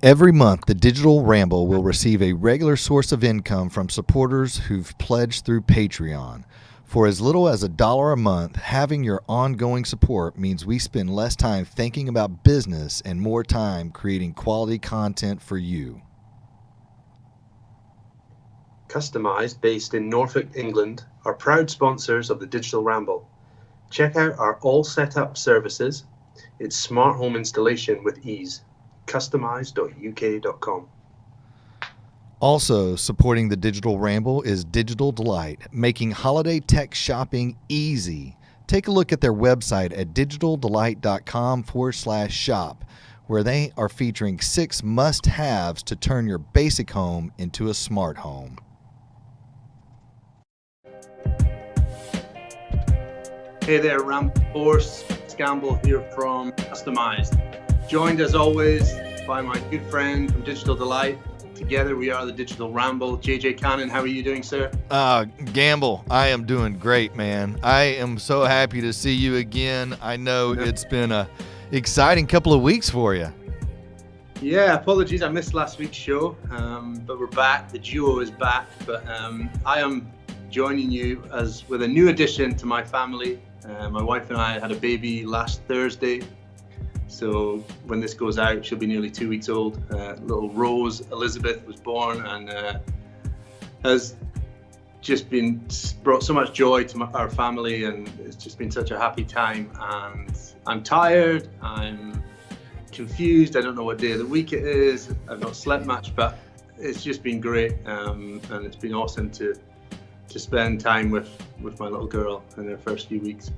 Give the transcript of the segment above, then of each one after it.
Every month, the Digital Ramble will receive a regular source of income from supporters who've pledged through Patreon. For as little as $1 a month, having your ongoing support means we spend less time thinking about business and more time creating quality content for you. Customized, based in Norfolk, England, are proud sponsors of the Digital Ramble. Check out our all set up services. It's smart home installation with ease. Customize.uk.com. Also supporting the Digital Ramble is Digital Delight, making holiday tech shopping easy. Take a look at their website at digitaldelight.com/shop, where they are featuring 6 must-haves to turn your basic home into a smart home. Hey there, Ramble Force. Gamble here from Customized. Joined as always by my good friend from Digital Delight. Together we are the Digital Ramble. JJ Cannon, how are you doing, sir? Gamble, I am doing great, man. I am so happy to see you again. I know it's been a exciting couple of weeks for you. Yeah, apologies, I missed last week's show, but we're back. The duo is back, but I am joining you with a new addition to my family. My wife and I had a baby last Thursday, so when this goes out, she'll be nearly 2 weeks old. Little Rose Elizabeth was born and has just brought so much joy to our family, and it's just been such a happy time. And I'm tired, I'm confused, I don't know what day of the week it is, I've not slept much, but it's just been great, and it's been awesome to spend time with my little girl in her first few weeks.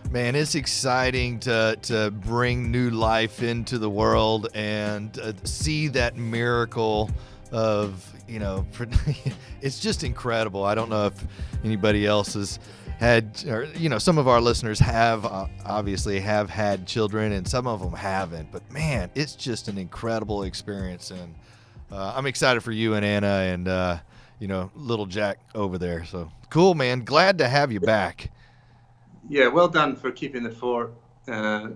Man, it's exciting to bring new life into the world and see that miracle of, it's just incredible. I don't know if anybody else has had, or, some of our listeners have obviously have had children and some of them haven't, but man, it's just an incredible experience. And I'm excited for you and Anna and, little Jack over there. So cool, man. Glad to have you back. Yeah, well done for keeping the fort,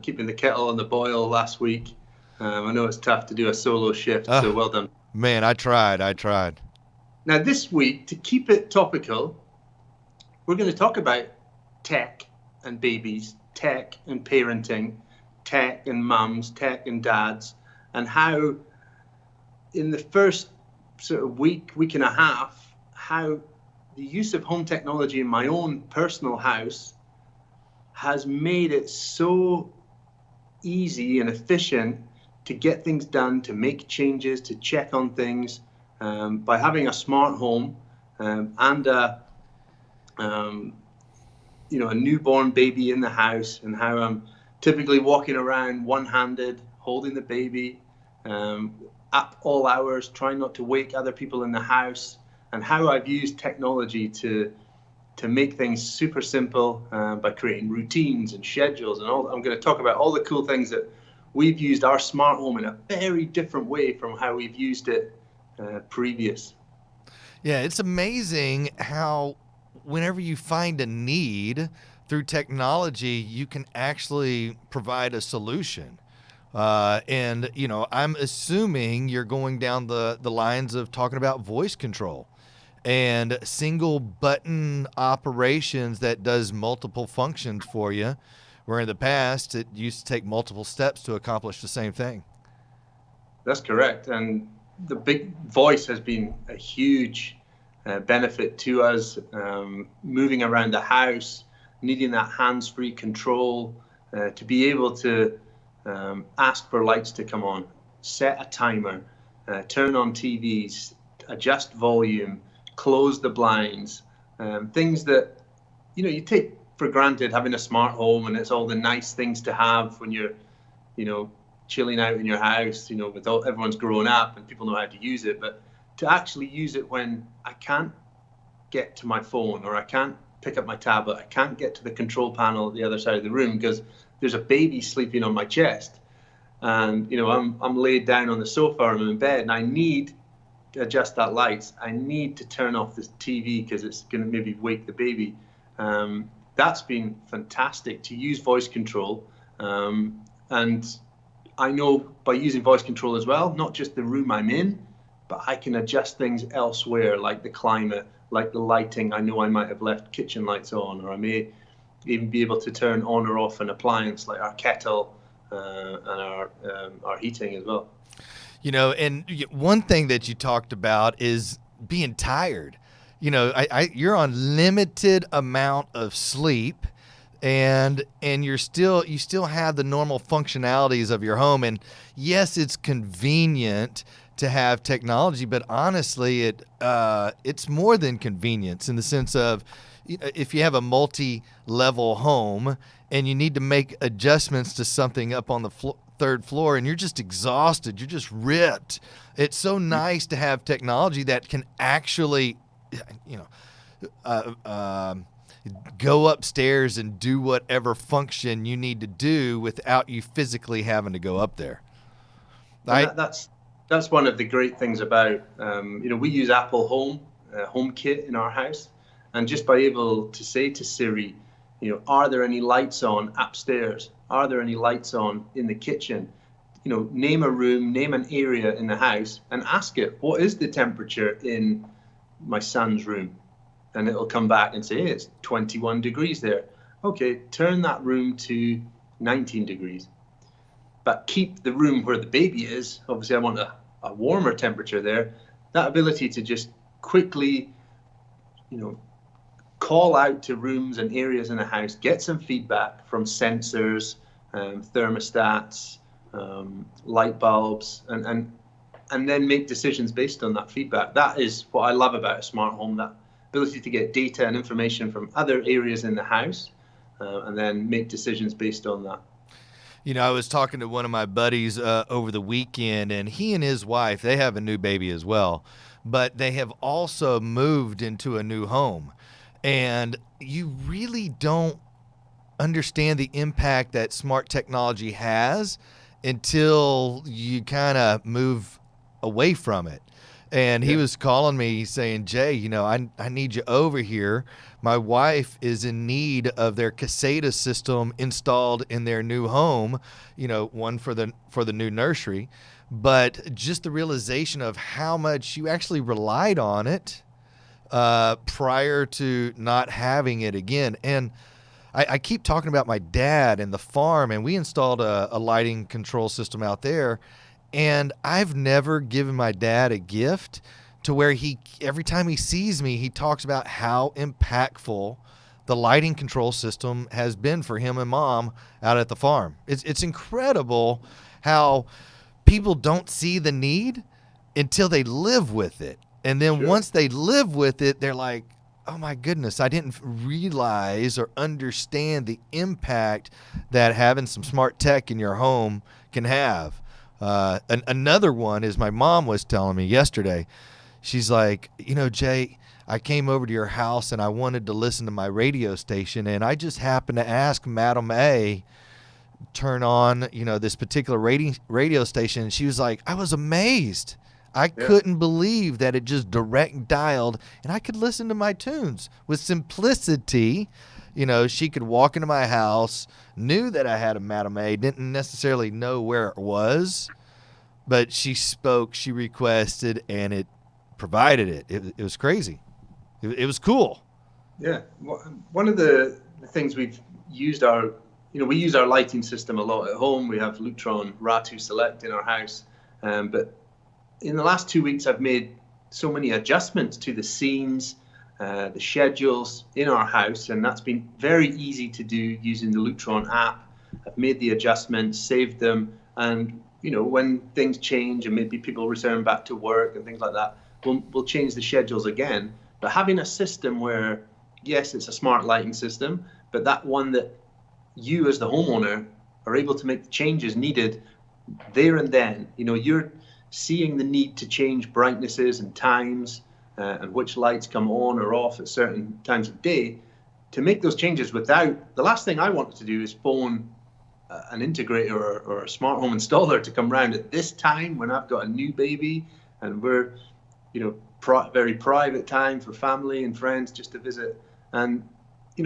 keeping the kettle on the boil last week. I know it's tough to do a solo shift, so well done. Man, I tried. Now this week, to keep it topical, we're going to talk about tech and babies, tech and parenting, tech and mums, tech and dads, and how in the first sort of week and a half, how the use of home technology in my own personal house has made it so easy and efficient to get things done, to make changes, to check on things, by having a smart home and a newborn baby in the house, and how I'm typically walking around one-handed, holding the baby, at all hours, trying not to wake other people in the house, and how I've used technology to make things super simple by creating routines and schedules and all. I'm going to talk about all the cool things that we've used our smart home in a very different way from how we've used it previous. Yeah, it's amazing how whenever you find a need through technology, you can actually provide a solution. And I'm assuming you're going down the lines of talking about voice control and single button operations that does multiple functions for you, where in the past it used to take multiple steps to accomplish the same thing. That's correct. And the big voice has been a huge benefit to us, moving around the house, needing that hands-free control, to be able to ask for lights to come on, set a timer, turn on TVs, adjust volume, close the blinds, things that you take for granted, having a smart home, and it's all the nice things to have when you're chilling out in your house, with everyone's grown up and people know how to use it. But to actually use it when I can't get to my phone, or I can't pick up my tablet, I can't get to the control panel at the other side of the room because there's a baby sleeping on my chest, and I'm laid down on the sofa, or I'm in bed, and I need to adjust that lights. I need to turn off this TV because it's going to maybe wake the baby. That's been fantastic to use voice control, and I know by using voice control as well, not just the room I'm in, but I can adjust things elsewhere, like the climate, like the lighting. I know I might have left kitchen lights on, or I may even be able to turn on or off an appliance like our kettle and our heating as well. You know, and one thing that you talked about is being tired. You know, you're on limited amount of sleep, and you still have the normal functionalities of your home. And yes, it's convenient to have technology, but honestly, it's more than convenience in the sense of, if you have a multi-level home and you need to make adjustments to something up on the third floor and you're just exhausted, you're just ripped. It's so nice to have technology that can actually, go upstairs and do whatever function you need to do without you physically having to go up there. That's one of the great things about, we use Apple HomeKit in our house. And just by able to say to Siri, are there any lights on upstairs? Are there any lights on in the kitchen? Name a room, name an area in the house, and ask it, what is the temperature in my son's room? And it'll come back and say, hey, it's 21 degrees there. Okay, turn that room to 19 degrees. But keep the room where the baby is. Obviously, I want a warmer temperature there. That ability to just quickly, call out to rooms and areas in the house, get some feedback from sensors, thermostats, light bulbs, and then make decisions based on that feedback. That is what I love about a smart home, that ability to get data and information from other areas in the house, and then make decisions based on that. I was talking to one of my buddies over the weekend, and he and his wife, they have a new baby as well, but they have also moved into a new home. And you really don't understand the impact that smart technology has until you kind of move away from it. And he was calling me saying, Jay, I need you over here. My wife is in need of their Caseta system installed in their new home, one for the new nursery. But just the realization of how much you actually relied on it prior to not having it again. And I keep talking about my dad and the farm, and we installed a lighting control system out there. And I've never given my dad a gift to where every time he sees me, he talks about how impactful the lighting control system has been for him and mom out at the farm. It's incredible how people don't see the need until they live with it. And then once they live with it, they're like, oh my goodness, I didn't realize or understand the impact that having some smart tech in your home can have. Another one is my mom was telling me yesterday. She's like, Jay, I came over to your house and I wanted to listen to my radio station, and I just happened to ask Madam A turn on, this particular radio station. And she was like, I was amazed. I couldn't believe that it just direct dialed and I could listen to my tunes with simplicity. She could walk into my house, knew that I had a Madam A, didn't necessarily know where it was, but she spoke, she requested, and it provided it. It was crazy. It was cool. Yeah. One of the things we've used we use our lighting system a lot at home. We have Lutron Ratu Select in our house. But in the last 2 weeks, I've made so many adjustments to the scenes, the schedules in our house, and that's been very easy to do using the Lutron app. I've made the adjustments, saved them, and when things change and maybe people return back to work and things like that, we'll change the schedules again. But having a system where, yes, it's a smart lighting system, but that one that you as the homeowner are able to make the changes needed there and then. You're seeing the need to change brightnesses and times and which lights come on or off at certain times of day. To make those changes without, the last thing I want to do is phone an integrator or a smart home installer to come around at this time when I've got a new baby and we're, very private time for family and friends just to visit. And,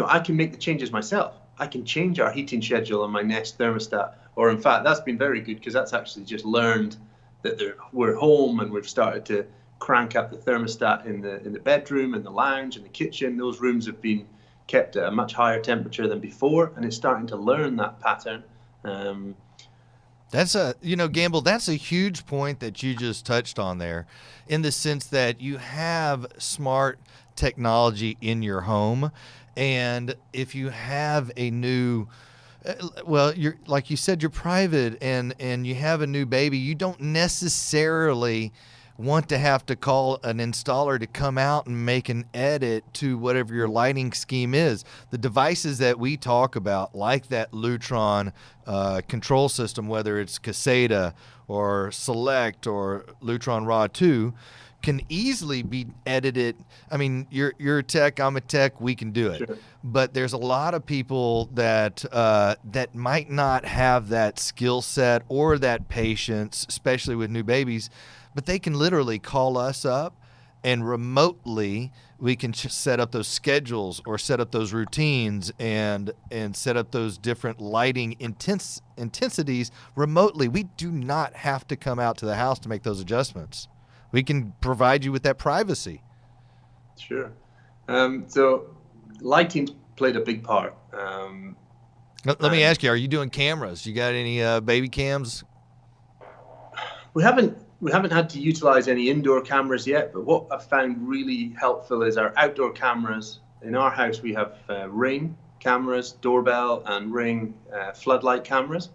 I can make the changes myself. I can change our heating schedule on my Nest thermostat. Or in fact, that's been very good because that's actually just learned that we're home and we've started to crank up the thermostat in the bedroom and the lounge and the kitchen. Those rooms have been kept at a much higher temperature than before, and it's starting to learn that pattern. Gamble, that's a huge point that you just touched on there, in the sense that you have smart technology in your home, and if you have a new you're, like you said, you're private and you have a new baby, you don't necessarily want to have to call an installer to come out and make an edit to whatever your lighting scheme is. The devices that we talk about, like that Lutron control system, whether it's Caseta or Select or Lutron Raw 2, can easily be edited. I mean, you're a tech, I'm a tech, we can do it. Sure. But there's a lot of people that that might not have that skill set or that patience, especially with new babies. But they can literally call us up, and remotely we can set up those schedules or set up those routines and set up those different lighting intensities remotely. We do not have to come out to the house to make those adjustments. We can provide you with that privacy. Sure. So lighting's played a big part. Let me ask you, are you doing cameras? You got any baby cams? We haven't had to utilize any indoor cameras yet, but what I've found really helpful is our outdoor cameras. In our house, we have Ring cameras, doorbell, and Ring floodlight cameras.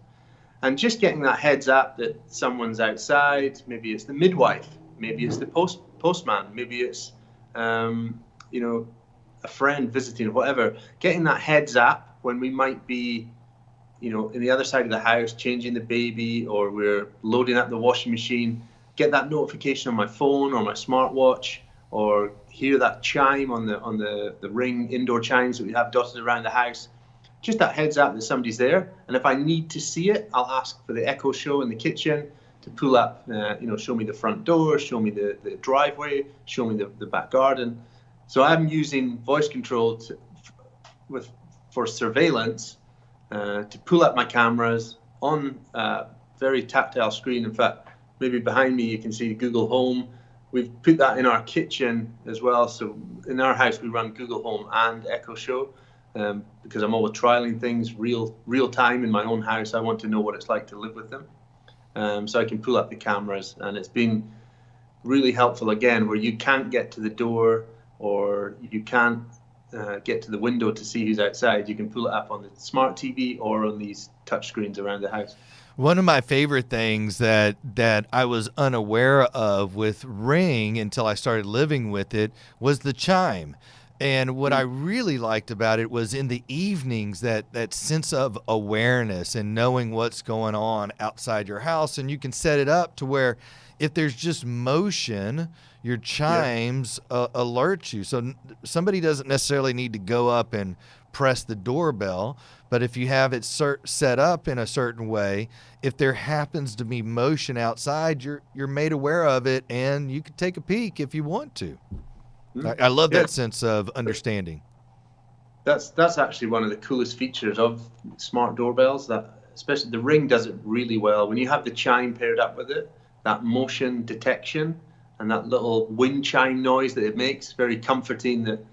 And just getting that heads up that someone's outside, maybe it's the midwife, maybe it's the postman, maybe it's a friend visiting, whatever. Getting that heads up when we might be in the other side of the house, changing the baby, or we're loading up the washing machine, get that notification on my phone or my smartwatch, or hear that chime on the Ring indoor chimes that we have dotted around the house. Just that heads up that somebody's there. And if I need to see it, I'll ask for the Echo Show in the kitchen to pull up, show me the front door, show me the driveway, show me the back garden. So I'm using voice control for surveillance, to pull up my cameras on a very tactile screen. In fact, maybe behind me you can see Google Home. We've put that in our kitchen as well. So in our house we run Google Home and Echo Show, because I'm always trialing things real time in my own house. I want to know what it's like to live with them. So I can pull up the cameras, and it's been really helpful, again, where you can't get to the door or you can't get to the window to see who's outside. You can pull it up on the smart TV or on these touch screens around the house. One of my favorite things that I was unaware of with Ring until I started living with it was the chime. And what I really liked about it was in the evenings, that sense of awareness and knowing what's going on outside your house. And you can set it up to where if there's just motion, your chimes alert you. So somebody doesn't necessarily need to go up and press the doorbell, but if you have it set up in a certain way, if there happens to be motion outside, you're made aware of it, and you can take a peek if you want to. I love that sense of understanding. That's actually one of the coolest features of smart doorbells. That especially the Ring does it really well. When you have the chime paired up with it, that motion detection and that little wind chime noise that it makes, very comforting. That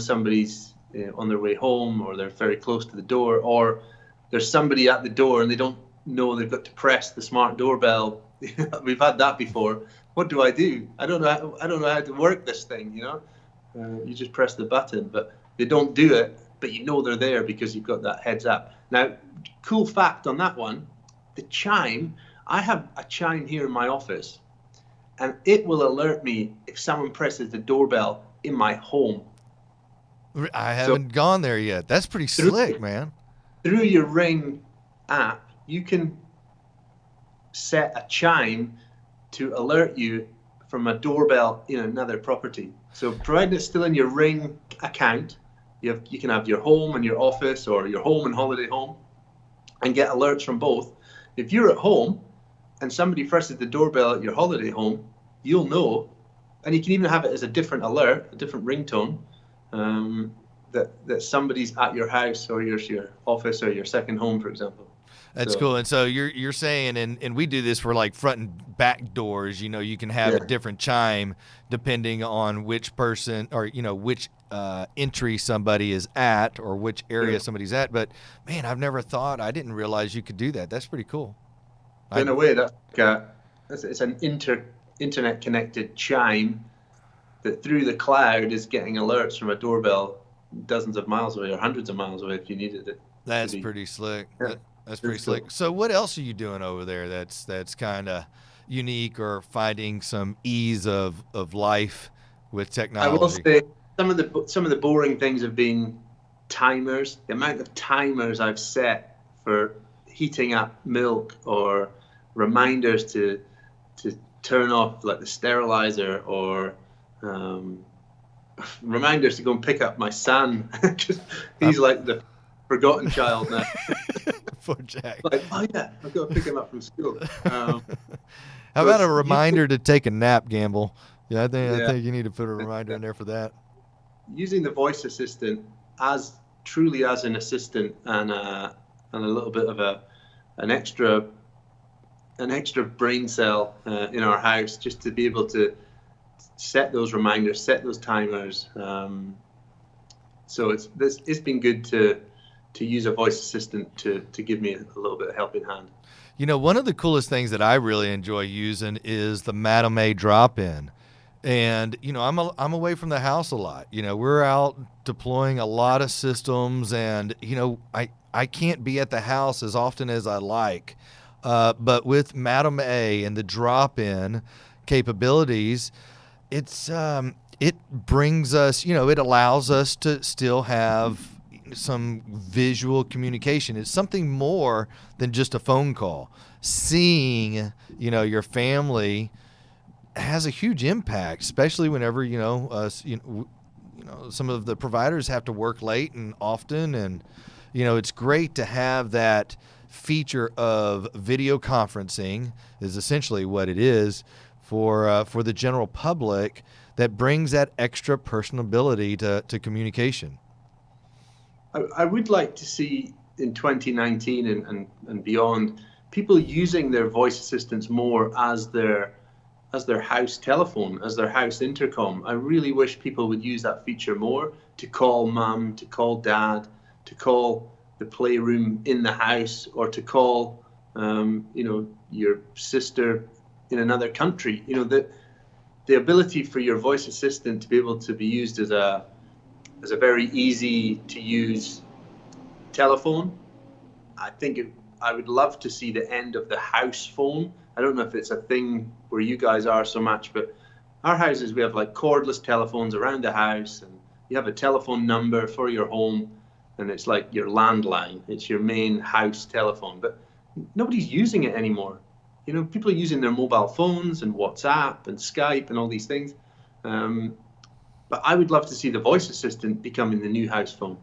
somebody's on their way home, or they're very close to the door, or there's somebody at the door and they don't know they've got to press the smart doorbell. We've had that before. What do? I don't know how to work this thing. You just press the button, but they don't do it. But they're there because you've got that heads up. Now, cool fact on that one, the chime. I have a chime here in my office, and it will alert me if someone presses the doorbell in my home. I haven't gone there yet. That's pretty slick, man. Through your Ring app, you can set a chime to alert you from a doorbell in another property. So provided it's still in your Ring account, you can have your home and your office, or your home and holiday home, and get alerts from both. If you're at home and somebody presses the doorbell at your holiday home, you'll know, and you can even have it as a different alert, a different ringtone, that somebody's at your house or your office or your second home, for example. That's cool. And so you're saying, and we do this for like front and back doors. You can have a different chime depending on which person or which entry somebody is at or which area somebody's at. But man, I didn't realize you could do that. That's pretty cool. In a way, it's an internet connected chime that through the cloud is getting alerts from a doorbell dozens of miles away or hundreds of miles away if you needed it. That's pretty slick. Yeah. That's pretty slick. So what else are you doing over there that's kind of unique or finding some ease of life with technology? I will say some of the boring things have been timers. The amount of timers I've set for heating up milk or reminders to turn off like the sterilizer or reminders to go and pick up my son because he's like the forgotten child now. Poor Jack. Like, oh yeah, I've got to pick him up from school. How about a reminder to take a nap, Gamble? Yeah, I think you need to put a reminder in there for that. Using the voice assistant as truly as an assistant and a little bit of an extra brain cell in our house, just to be able to set those reminders, set those timers. So it's been good to use a voice assistant to give me a little bit of helping hand. One of the coolest things that I really enjoy using is the Madame A drop-in. And, I'm away from the house a lot. We're out deploying a lot of systems and, I can't be at the house as often as I like. But with Madame A and the drop-in capabilities, it brings us, it allows us to still have some visual communication. It's something more than just a phone call. Seeing, your family has a huge impact, especially whenever, some of the providers have to work late and often. And, it's great to have that feature of video conferencing is essentially what it is for the general public that brings that extra personability to communication. I would like to see in 2019 and beyond people using their voice assistants more as their house telephone, as their house intercom. I really wish people would use that feature more to call mum, to call dad, to call the playroom in the house, or to call your sister in another country. The ability for your voice assistant to be able to be used as a very easy to use telephone. I would love to see the end of the house phone. I don't know if it's a thing where you guys are so much, but our houses, we have like cordless telephones around the house, and you have a telephone number for your home, and it's like your landline. It's your main house telephone, but nobody's using it anymore. People are using their mobile phones and WhatsApp and Skype and all these things. But I would love to see the voice assistant becoming the new house phone.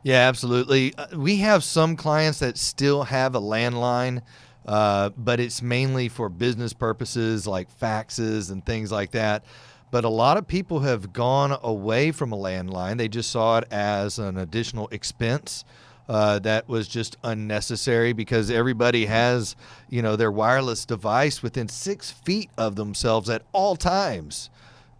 Yeah, absolutely. We have some clients that still have a landline, but it's mainly for business purposes like faxes and things like that. But a lot of people have gone away from a landline. They just saw it as an additional expense that was just unnecessary because everybody has, their wireless device within 6 feet of themselves at all times.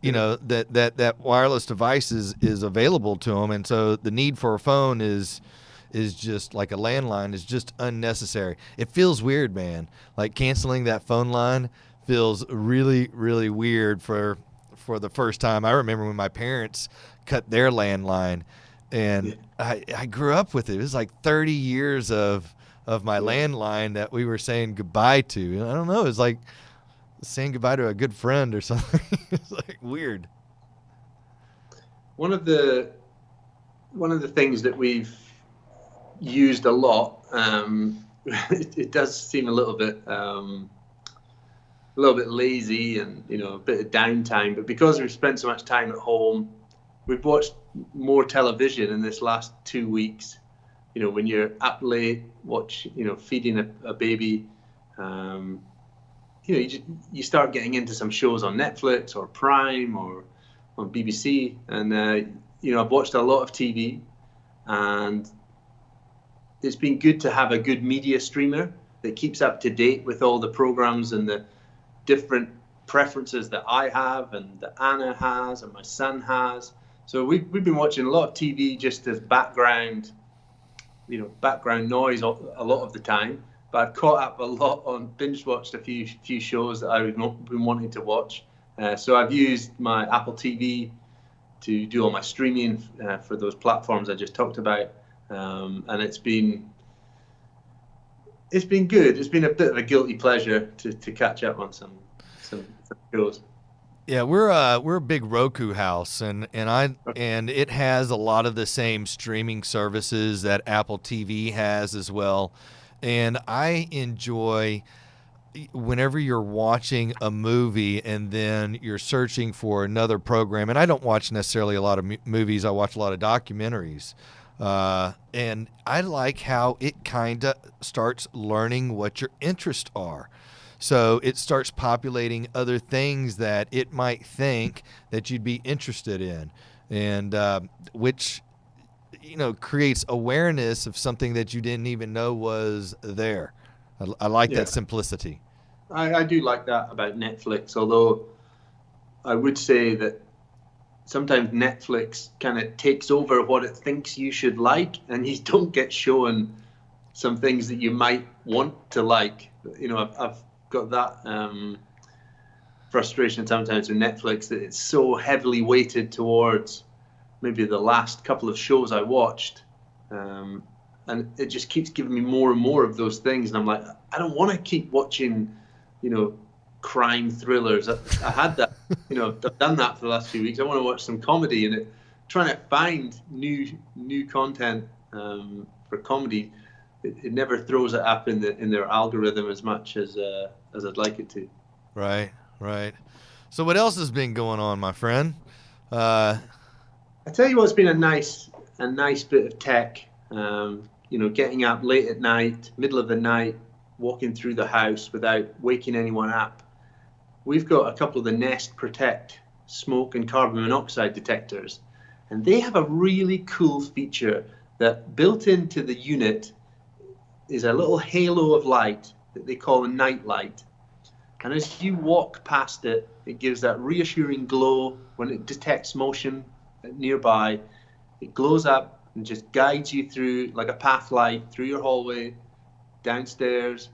That wireless device is available to them, and so the need for a phone is just like a landline is just unnecessary. It feels weird, man. Like canceling that phone line feels really, really weird for the first time. I remember when my parents cut their landline, and I grew up with it. It was like 30 years of my landline that we were saying goodbye to. And I don't know. It's like saying goodbye to a good friend or something. It's like weird. One of the things that we've used a lot, it does seem a little bit lazy and a bit of downtime, but because we've spent so much time at home, we've watched more television in this last 2 weeks. When you're up late, feeding a baby, you start getting into some shows on Netflix or Prime or on BBC, and I've watched a lot of TV, and it's been good to have a good media streamer that keeps up to date with all the programs and the different preferences that I have and that Anna has and my son has. So we've been watching a lot of TV just as background noise a lot of the time. But I've caught up a lot on, binge watched a few shows that I've been wanting to watch. So I've used my Apple TV to do all my streaming for those platforms I just talked about, and it's been good. It's been a bit of a guilty pleasure to catch up on some shows. Yeah, we're a big Roku house, and it has a lot of the same streaming services that Apple TV has as well. And I enjoy whenever you're watching a movie and then you're searching for another program. And I don't watch necessarily a lot of movies. I watch a lot of documentaries. And I like how it kind of starts learning what your interests are. So it starts populating other things that it might think that you'd be interested in, and which, creates awareness of something that you didn't even know was there. I like that simplicity. I do like that about Netflix, although I would say that sometimes Netflix kind of takes over what it thinks you should like, and you don't get shown some things that you might want to like. I've got that frustration sometimes with Netflix, that it's so heavily weighted towards maybe the last couple of shows I watched, and it just keeps giving me more and more of those things, and I'm like, I don't want to keep watching crime thrillers. I had that. I've done that for the last few weeks. I want to watch some comedy, and trying to find new content for comedy, it never throws it up in their algorithm as much as I'd like it to. Right. So what else has been going on, my friend? I tell you what's been a nice bit of tech. Getting up late at night, middle of the night, walking through the house without waking anyone up. We've got a couple of the Nest Protect smoke and carbon monoxide detectors, and they have a really cool feature that built into the unit is a little halo of light that they call a night light. And as you walk past it, it gives that reassuring glow. When it detects motion nearby, it glows up and just guides you through, like a path light, through your hallway, downstairs,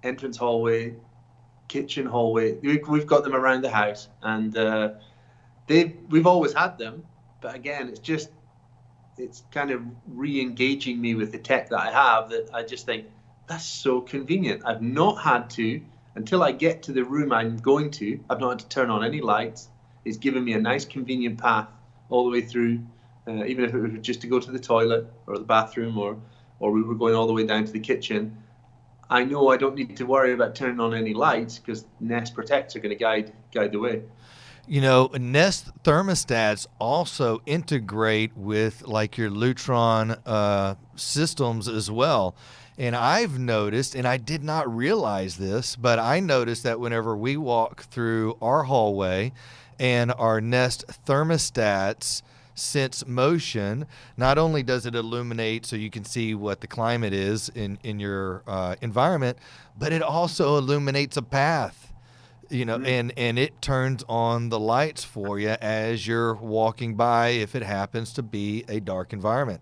entrance hallway, kitchen hallway. We've got them around the house, and we've always had them, but again, it's kind of re-engaging me with the tech that I have, that I just think that's so convenient. I've not had to, until I get to the room I'm going to, I've not had to turn on any lights. It's given me a nice convenient path all the way through, even if it was just to go to the toilet or the bathroom, or we were going all the way down to the kitchen. I know I don't need to worry about turning on any lights because Nest Protects are going to guide the way. Nest thermostats also integrate with like your Lutron systems as well. And I've noticed, and I did not realize this, but I noticed that whenever we walk through our hallway and our Nest thermostats sense motion, not only does it illuminate so you can see what the climate is in your environment, but it also illuminates a path. And it turns on the lights for you as you're walking by if it happens to be a dark environment.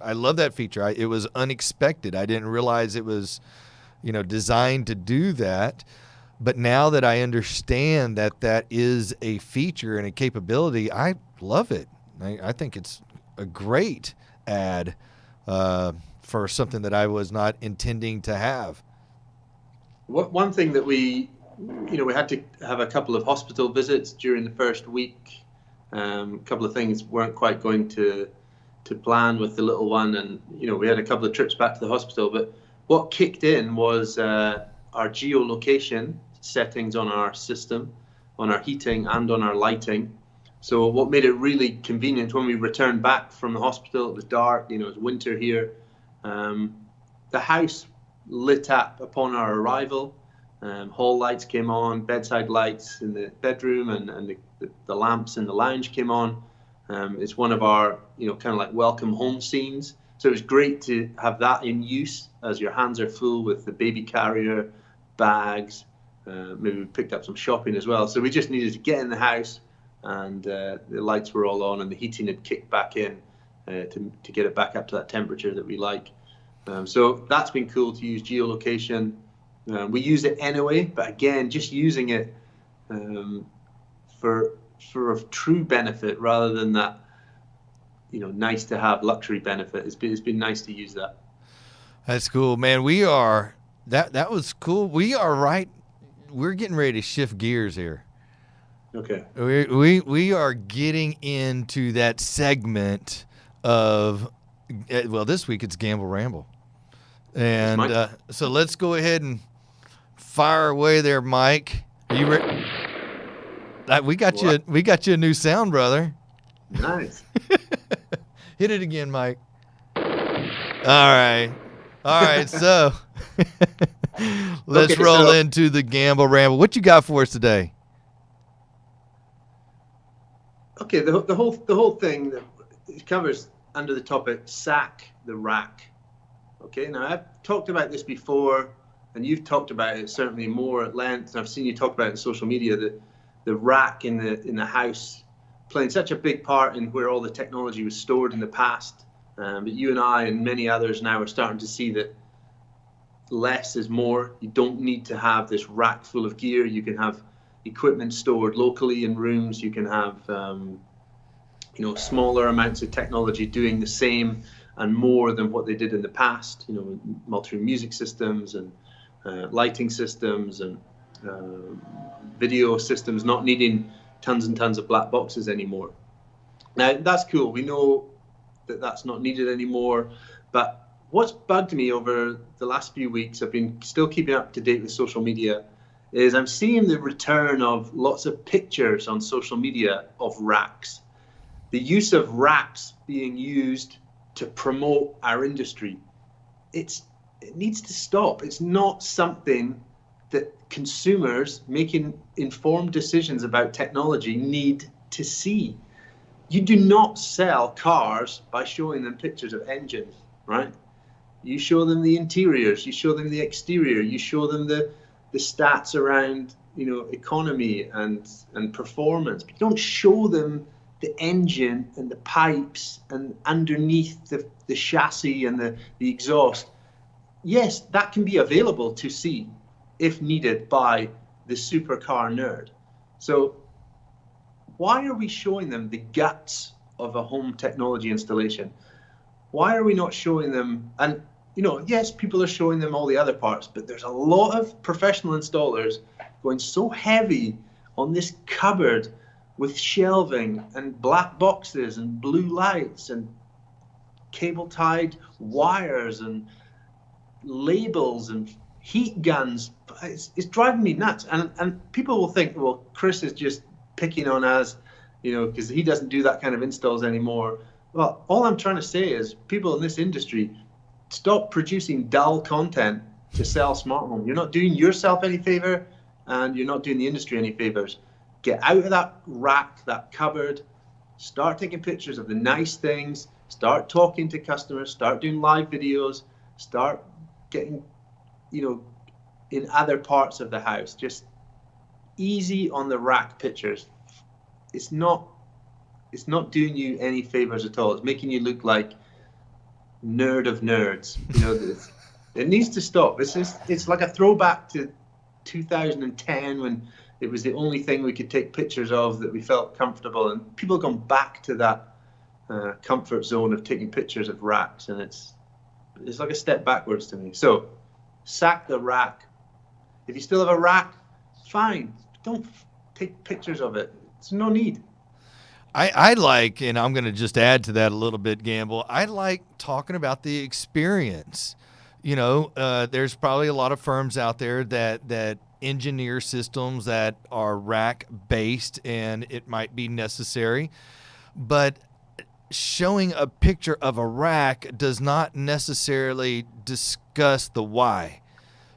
I love that feature. It was unexpected. I didn't realize it was, designed to do that. But now that I understand that is a feature and a capability, I love it. I think it's a great ad for something that I was not intending to have. One thing that we had to have a couple of hospital visits during the first week. A couple of things weren't quite going to plan with the little one, and we had a couple of trips back to the hospital. But what kicked in was our geolocation settings on our system, on our heating and on our lighting. So what made it really convenient when we returned back from the hospital, it was dark, it was winter here. The house lit up upon our arrival. Hall lights came on, bedside lights in the bedroom, and the lamps in the lounge came on. It's one of our, kind of like welcome home scenes. So it was great to have that in use as your hands are full with the baby carrier, bags. Maybe we picked up some shopping as well. So we just needed to get in the house, and the lights were all on and the heating had kicked back in to get it back up to that temperature that we like. So that's been cool to use geolocation. We use it anyway, but again, just using it for a true benefit rather than that, nice to have luxury benefit. It's been nice to use that. That's cool, man. That was cool. We're getting ready to shift gears here. Okay. We are getting into that segment of, this week it's Gamble Ramble. And so let's go ahead and fire away there, Mike. Are you ready? We got you a new sound, brother. Nice. Hit it again, Mike. All right. So let's roll into the Gamble Ramble. What you got for us today? Okay, the whole thing that it covers under the topic sack the rack. Okay, now I've talked about this before, and you've talked about it certainly more at length, and I've seen you talk about it on social media, the rack in the house playing such a big part in where all the technology was stored in the past. But you and I and many others now are starting to see that less is more. You don't need to have this rack full of gear. You can have equipment stored locally in rooms. You can have smaller amounts of technology doing the same and more than what they did in the past. Multi-room music systems and lighting systems and video systems, not needing tons and tons of black boxes anymore. Now that's cool. We know that that's not needed anymore. But what's bugged me over the last few weeks, I've been still keeping up to date with social media, is I'm seeing the return of lots of pictures on social media of racks. The use of racks being used to promote our industry. It needs to stop. It's not something that consumers making informed decisions about technology need to see. You do not sell cars by showing them pictures of engines, right? You show them the interiors, you show them the exterior, you show them the stats around, economy and performance. But you don't show them the engine and the pipes and underneath the chassis and the exhaust. Yes, that can be available to see if needed by the supercar nerd. So why are we showing them the guts of a home technology installation? Why are we not showing them, and yes, people are showing them all the other parts, but there's a lot of professional installers going so heavy on this cupboard with shelving and black boxes and blue lights and cable-tied wires and labels and heat guns. It's driving me nuts. And people will think, well, Kris is just picking on us, because he doesn't do that kind of installs anymore. Well, all I'm trying to say is people in this industry, stop producing dull content to sell smart home. You're not doing yourself any favor, and you're not doing the industry any favors. Get out of that rack, that cupboard, start taking pictures of the nice things, start talking to customers, start doing live videos, start getting, in other parts of the house. Just easy on the rack pictures. It's not doing you any favors at all. It's making you look like nerd of nerds. It needs to stop. It's like a throwback to 2010 when it was the only thing we could take pictures of that we felt comfortable, and people have gone back to that comfort zone of taking pictures of racks, and it's like a step backwards to me. So sack the rack. If you still have a rack, fine. Don't take pictures of it. There's no need. I like, and I'm going to just add to that a little bit, Gamble, I like talking about the experience. There's probably a lot of firms out there that engineer systems that are rack based, and it might be necessary, but showing a picture of a rack does not necessarily discuss the why.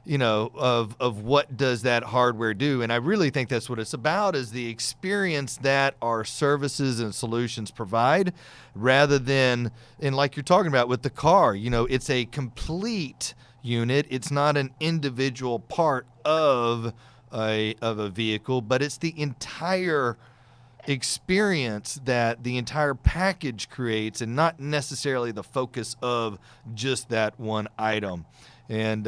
of what does that hardware do. And I really think that's what it's about, is the experience that our services and solutions provide, rather than, and like you're talking about with the car, it's a complete unit. It's not an individual part of a vehicle, but it's the entire experience that the entire package creates, and not necessarily the focus of just that one item. And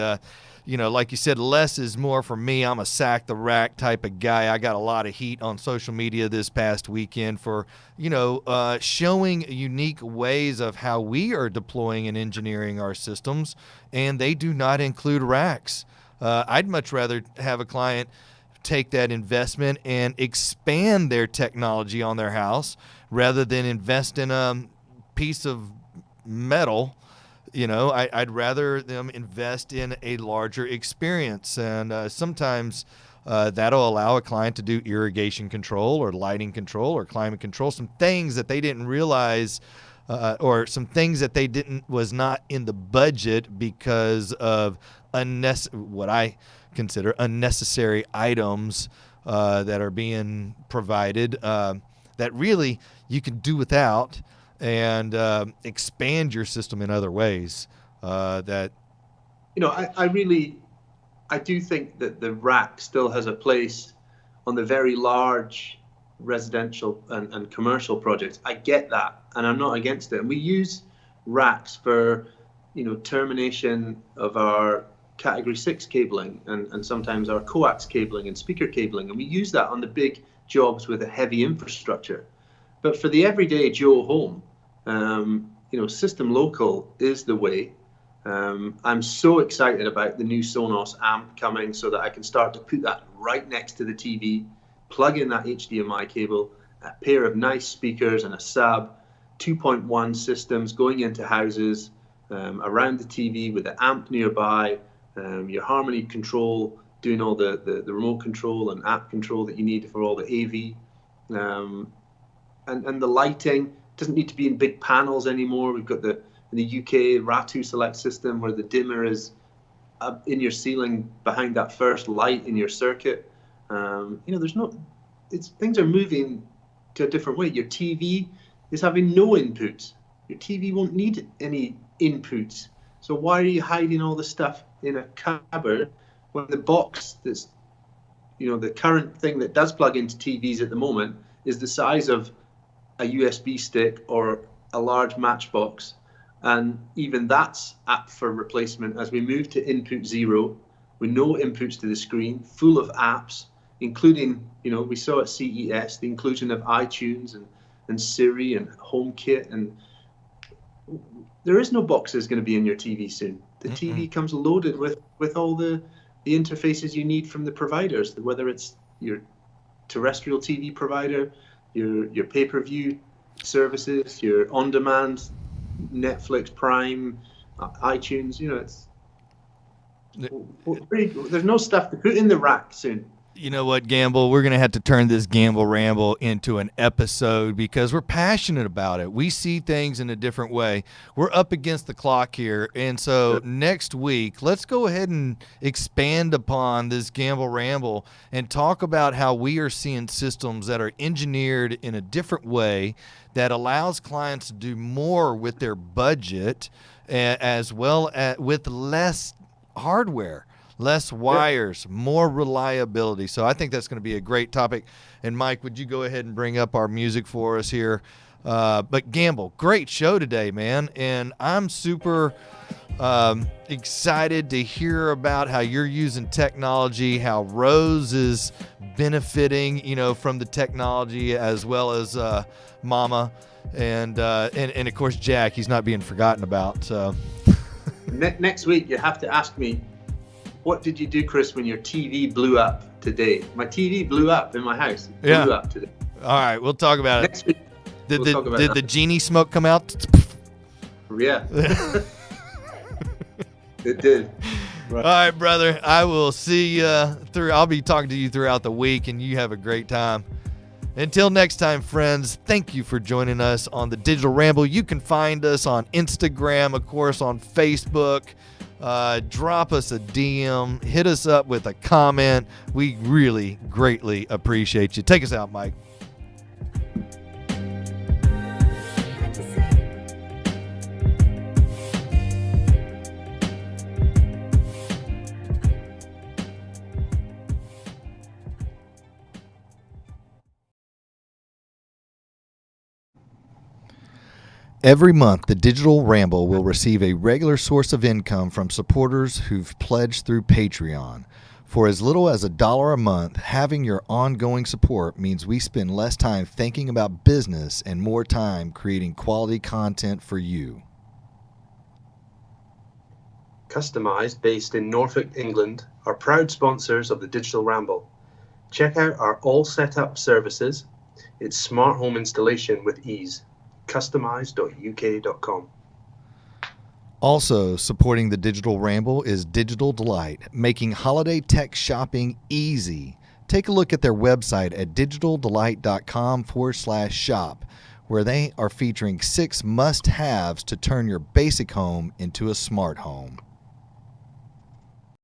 like you said, less is more for me. I'm a sack the rack type of guy. I got a lot of heat on social media this past weekend for showing unique ways of how we are deploying and engineering our systems, and they do not include racks. I'd much rather have a client take that investment and expand their technology on their house rather than invest in a piece of metal. I'd rather them invest in a larger experience. And sometimes that'll allow a client to do irrigation control or lighting control or climate control, some things that they didn't realize or some things that was not in the budget because of what I consider unnecessary items that are being provided that really you can do without, and expand your system in other ways. I do think that the rack still has a place on the very large residential and commercial projects. I get that, and I'm not against it. And we use racks for, termination of our Category 6 cabling and sometimes our coax cabling and speaker cabling. And we use that on the big jobs with a heavy infrastructure. But for the everyday Joe home, system local is the way. I'm so excited about the new Sonos amp coming, so that I can start to put that right next to the TV, plug in that HDMI cable, a pair of nice speakers and a sub, 2.1 systems going into houses, around the TV with the amp nearby, your harmony control, doing all the remote control and app control that you need for all the AV, and the lighting doesn't need to be in big panels anymore. We've got in the UK Ratu Select system where the dimmer is up in your ceiling behind that first light in your circuit. Things are moving to a different way. Your TV is having no inputs. Your TV won't need any inputs. So why are you hiding all the stuff in a cupboard when the box that's, the current thing that does plug into TVs at the moment is the size of a USB stick or a large matchbox, and even that's up for replacement as we move to input zero, with no inputs to the screen, full of apps, including, we saw at CES the inclusion of iTunes and Siri and HomeKit, and there is no boxes going to be in your TV soon. The TV comes loaded with all the interfaces you need from the providers, whether it's your terrestrial TV provider, your pay-per-view services, your on-demand Netflix, Prime, iTunes. There's no stuff to put in the rack soon. You know what, Gamble? We're going to have to turn this Gamble Ramble into an episode because we're passionate about it. We see things in a different way. We're up against the clock here. And so next week, let's go ahead and expand upon this Gamble Ramble and talk about how we are seeing systems that are engineered in a different way that allows clients to do more with their budget, as well as with less hardware. Less wires, more reliability. So I think that's going to be a great topic. And Mike, would you go ahead and bring up our music for us here? But Gamble, great show today, man. And I'm super excited to hear about how you're using technology, how Rose is benefiting, from the technology, as well as Mama, and of course Jack. He's not being forgotten about. So next week you have to ask me, what did you do, Kris, when your TV blew up today? My TV blew up in my house. It blew up today. All right, we'll talk about Next week, it. Did the genie smoke come out? Yeah. It did. Right. All right, brother. I will see you I'll be talking to you throughout the week, and you have a great time. Until next time, friends, thank you for joining us on the Digital Ramble. You can find us on Instagram, of course, on Facebook. drop us a DM, hit us up with a comment. We really greatly appreciate you. Take us out, Mike. Every month, the Digital Ramble will receive a regular source of income from supporters who've pledged through Patreon. For as little as $1 a month, having your ongoing support means we spend less time thinking about business and more time creating quality content for you. Customized, based in Norfolk, England, are proud sponsors of the Digital Ramble. Check out our all set up services. It's smart home installation with ease. Customize.uk.com. Also supporting the Digital Ramble is Digital Delight, making holiday tech shopping easy. Take a look at their website at digitaldelight.com/shop, where they are featuring 6 must-haves to turn your basic home into a smart home.